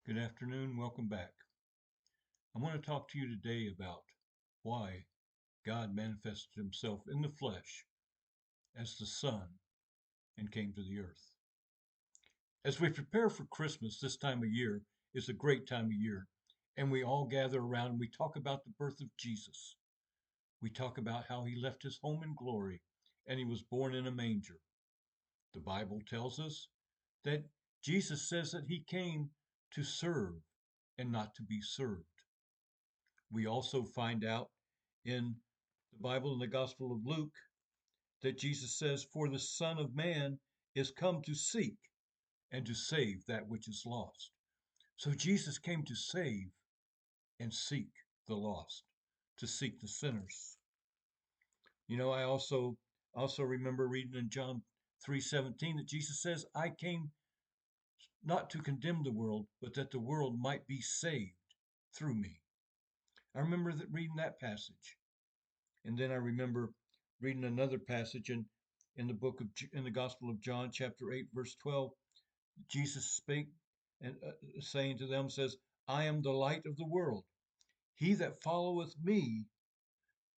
Good afternoon. Welcome back. I want to talk to you today about why God manifested himself in the flesh as the Son and came to the earth. As we prepare for Christmas, this time of year is a great time of year, and we all gather around and we talk about the birth of Jesus. We talk about how he left his home in glory and he was born in a manger. The Bible tells us that Jesus says that he came to serve and not to be served. We also find out in the Bible, in the Gospel of Luke, that Jesus says, "For the Son of Man is come to seek and to save that which is lost." So Jesus came to save and seek the lost, to seek the sinners. I also remember reading in John 3:17 that Jesus says, "I came not to condemn the world, but that the world might be saved through me." I remember reading that passage. And then I remember reading another passage in the Gospel of John, chapter 8, verse 12. Jesus spake and saying to them, says, "I am the light of the world. He that followeth me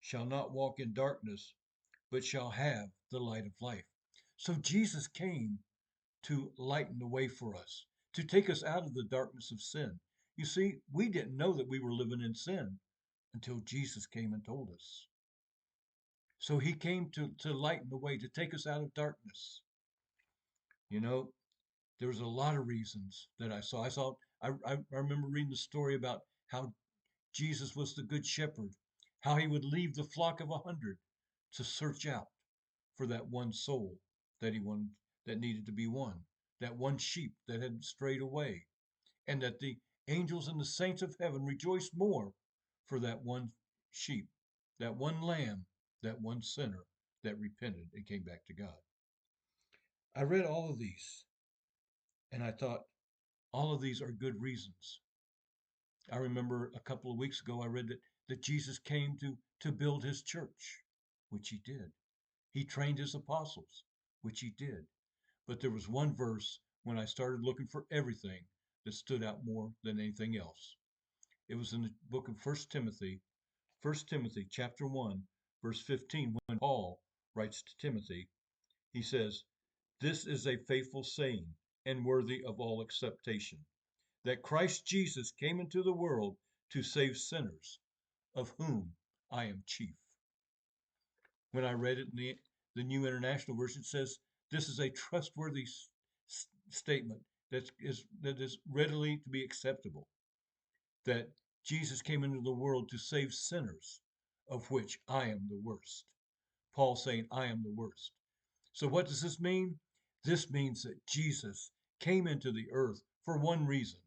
shall not walk in darkness, but shall have the light of life." So Jesus came to lighten the way for us, to take us out of the darkness of sin. You see, we didn't know that we were living in sin until Jesus came and told us. So he came to lighten the way, to take us out of darkness. You know, there's a lot of reasons that I remember reading the story about how Jesus was the good shepherd, how he would leave the flock of 100 to search out for that one soul that he wanted, that needed to be won, that one sheep that had strayed away, and that the angels and the saints of heaven rejoiced more for that one sheep, that one lamb, that one sinner that repented and came back to God. I read all of these and I thought, all of these are good reasons. I remember a couple of weeks ago I read that Jesus came to build his church, which he did. He trained his apostles, which he did. But there was one verse when I started looking for everything that stood out more than anything else. It was in the book of First Timothy chapter 1, verse 15, when Paul writes to Timothy, he says, "This is a faithful saying and worthy of all acceptation, that Christ Jesus came into the world to save sinners, of whom I am chief." When I read it in the New International Version, it says, "This is a trustworthy statement that is readily to be acceptable, that Jesus came into the world to save sinners, of which I am the worst." Paul saying, "I am the worst." So what does this mean? This means that Jesus came into the earth for one reason,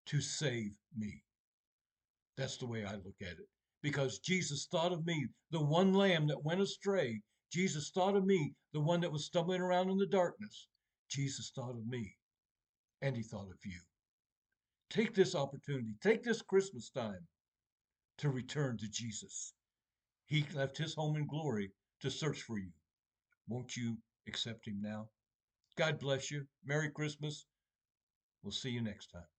to save me. That's the way I look at it. Because Jesus thought of me, the one lamb that went astray. Jesus thought of me, the one that was stumbling around in the darkness. Jesus thought of me, and he thought of you. Take this opportunity, take this Christmas time to return to Jesus. He left his home in glory to search for you. Won't you accept him now? God bless you. Merry Christmas. We'll see you next time.